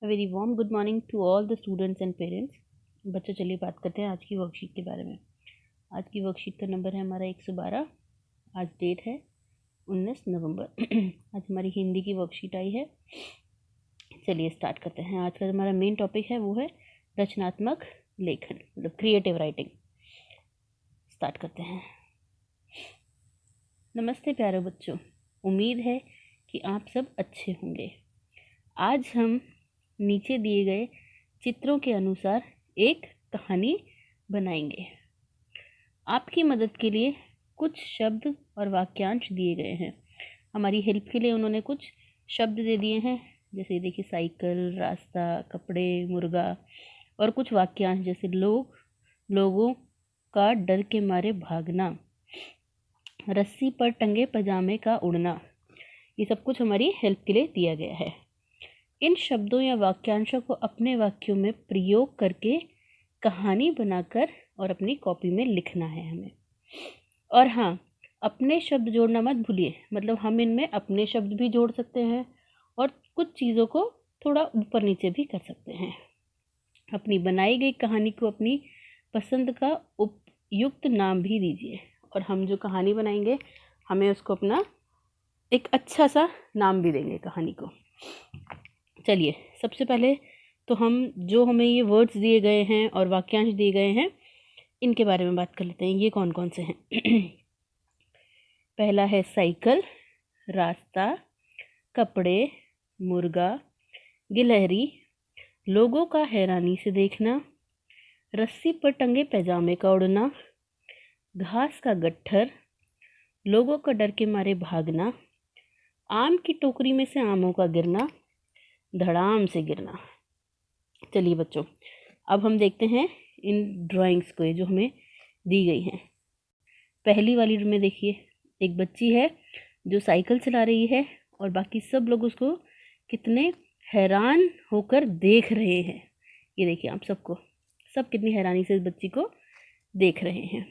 Very warm good morning to all the students and parents. बच्चों, चलिए बात करते हैं आज की वर्कशीट के बारे में। आज की वर्कशीट का नंबर है हमारा 112। आज डेट है 19 नवंबर। आज हमारी हिंदी की वर्कशीट आई है। चलिए स्टार्ट करते हैं। आज का हमारा मेन टॉपिक है वो है रचनात्मक लेखन, मतलब क्रिएटिव राइटिंग। स्टार्ट करते हैं। नमस्ते प्यारे बच्चों, उम्मीद है कि आप सब अच्छे होंगे। आज हम नीचे दिए गए चित्रों के अनुसार एक कहानी बनाएंगे। आपकी मदद के लिए कुछ शब्द और वाक्यांश दिए गए हैं। हमारी हेल्प के लिए उन्होंने कुछ शब्द दे दिए हैं, जैसे देखिए साइकिल, रास्ता, कपड़े, मुर्गा, और कुछ वाक्यांश जैसे लोगों का डर के मारे भागना, रस्सी पर टंगे पजामे का उड़ना। ये सब कुछ हमारी हेल्प के लिए दिया गया है। इन शब्दों या वाक्यांशों को अपने वाक्यों में प्रयोग करके कहानी बनाकर और अपनी कॉपी में लिखना है हमें। और हाँ, अपने शब्द जोड़ना मत भूलिए, मतलब हम इनमें अपने शब्द भी जोड़ सकते हैं और कुछ चीज़ों को थोड़ा ऊपर नीचे भी कर सकते हैं। अपनी बनाई गई कहानी को अपनी पसंद का उपयुक्त नाम भी दीजिए, और हम जो कहानी बनाएंगे हमें उसको अपना एक अच्छा सा नाम भी देंगे कहानी को। चलिए सबसे पहले तो हमें ये वर्ड्स दिए गए हैं और वाक्यांश दिए गए हैं, इनके बारे में बात कर लेते हैं। ये कौन कौन से हैं? पहला है साइकिल, रास्ता, कपड़े, मुर्गा, गिलहरी, लोगों का हैरानी से देखना, रस्सी पर टंगे पैजामे का उड़ना, घास का गट्ठर, लोगों का डर के मारे भागना, आम की टोकरी में से आमों का गिरना, धड़ाम से गिरना। चलिए बच्चों, अब हम देखते हैं इन ड्राइंग्स को, ये जो हमें दी गई हैं। पहली वाली में देखिए, एक बच्ची है जो साइकिल चला रही है और बाकी सब लोग उसको कितने हैरान होकर देख रहे हैं। ये देखिए आप सब कितनी हैरानी से इस बच्ची को देख रहे हैं।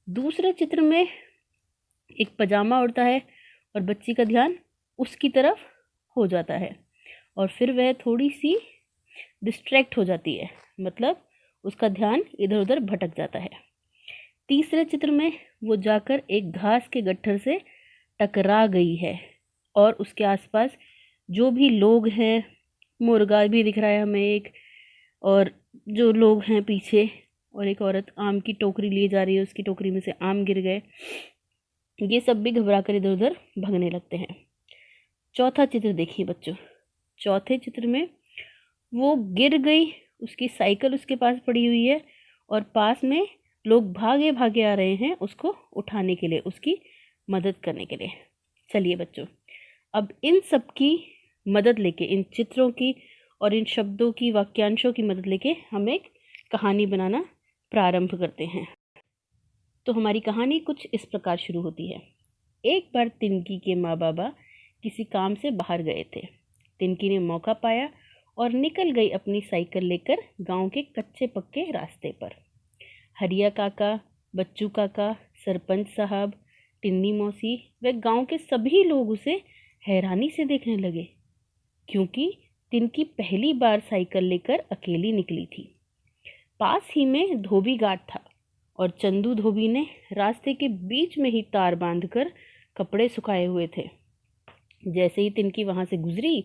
दूसरे चित्र में एक पजामा उड़ता है और बच्ची का ध्यान उसकी तरफ हो जाता है और फिर वह थोड़ी सी डिस्ट्रैक्ट हो जाती है, मतलब उसका ध्यान इधर उधर भटक जाता है। तीसरे चित्र में वो जाकर एक घास के गट्ठर से टकरा गई है और उसके आसपास जो भी लोग हैं, मुर्गा भी दिख रहा है हमें एक, और जो लोग हैं पीछे, और एक औरत आम की टोकरी लिए जा रही है, उसकी टोकरी में से आम गिर गए। ये सब भी घबरा कर इधर उधर भागने लगते हैं। चौथा चित्र देखिए बच्चों। चौथे चित्र में वो गिर गई, उसकी साइकिल उसके पास पड़ी हुई है और पास में लोग भागे भागे आ रहे हैं उसको उठाने के लिए, उसकी मदद करने के लिए। चलिए बच्चों, अब इन सब की मदद लेके, इन चित्रों की और इन शब्दों की, वाक्यांशों की मदद लेके हम एक कहानी बनाना प्रारंभ करते हैं। तो हमारी कहानी कुछ इस प्रकार शुरू होती है। एक बार तिनकी के माँ बाबा किसी काम से बाहर गए थे। तिनकी ने मौका पाया और निकल गई अपनी साइकिल लेकर गांव के कच्चे पक्के रास्ते पर। हरिया काका, बच्चू काका, सरपंच साहब, टिन्नी मौसी व गांव के सभी लोग उसे हैरानी से देखने लगे, क्योंकि तिनकी पहली बार साइकिल लेकर अकेली निकली थी। पास ही में धोबी घाट था और चंदू धोबी ने रास्ते के बीच में ही तार बांधकर कपड़े सुखाए हुए थे। जैसे ही तिनकी वहां से गुजरी,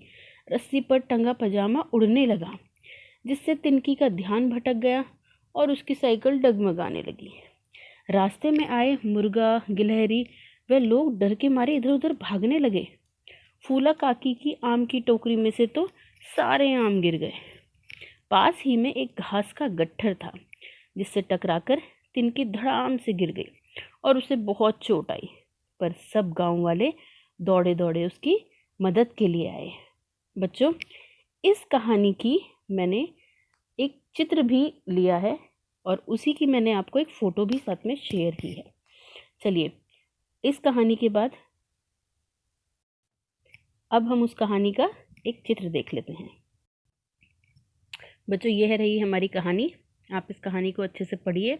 रस्सी पर टंगा पजामा उड़ने लगा, जिससे तिनकी का ध्यान भटक गया और उसकी साइकिल डगमगाने लगी। रास्ते में आए मुर्गा, गिलहरी वे लोग डर के मारे इधर उधर भागने लगे। फूला काकी की आम की टोकरी में से तो सारे आम गिर गए। पास ही में एक घास का गट्ठर था, जिससे टकराकर तिनकी धड़ाम से गिर गई और उसे बहुत चोट आई। पर सब गांव वाले दौड़े दौड़े उसकी मदद के लिए आए। बच्चों, इस कहानी की मैंने एक चित्र भी लिया है और उसी की मैंने आपको एक फ़ोटो भी साथ में शेयर की है। चलिए, इस कहानी के बाद अब हम उस कहानी का एक चित्र देख लेते हैं। बच्चों, यह रही हमारी कहानी। आप इस कहानी को अच्छे से पढ़िए।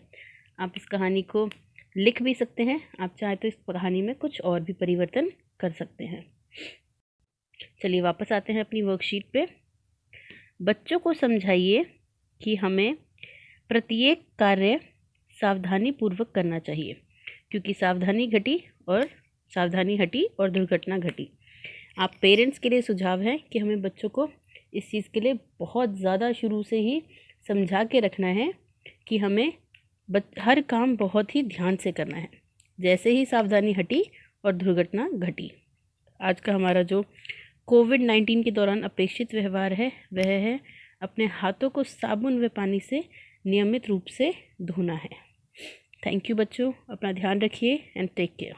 आप इस कहानी को लिख भी सकते हैं। आप चाहे तो इस कहानी में कुछ और भी परिवर्तन कर सकते हैं। चलिए वापस आते हैं अपनी वर्कशीट पे। बच्चों को समझाइए कि हमें प्रत्येक कार्य सावधानी पूर्वक करना चाहिए, क्योंकि सावधानी हटी और दुर्घटना घटी। आप पेरेंट्स के लिए सुझाव है कि हमें बच्चों को इस चीज़ के लिए बहुत ज़्यादा शुरू से ही समझा के रखना है कि हमें हर काम बहुत ही ध्यान से करना है। जैसे ही सावधानी हटी और दुर्घटना घटी। आज का हमारा जो कोविड-19 के दौरान अपेक्षित व्यवहार है वह है अपने हाथों को साबुन व पानी से नियमित रूप से धोना है। थैंक यू बच्चों, अपना ध्यान रखिए एंड टेक केयर।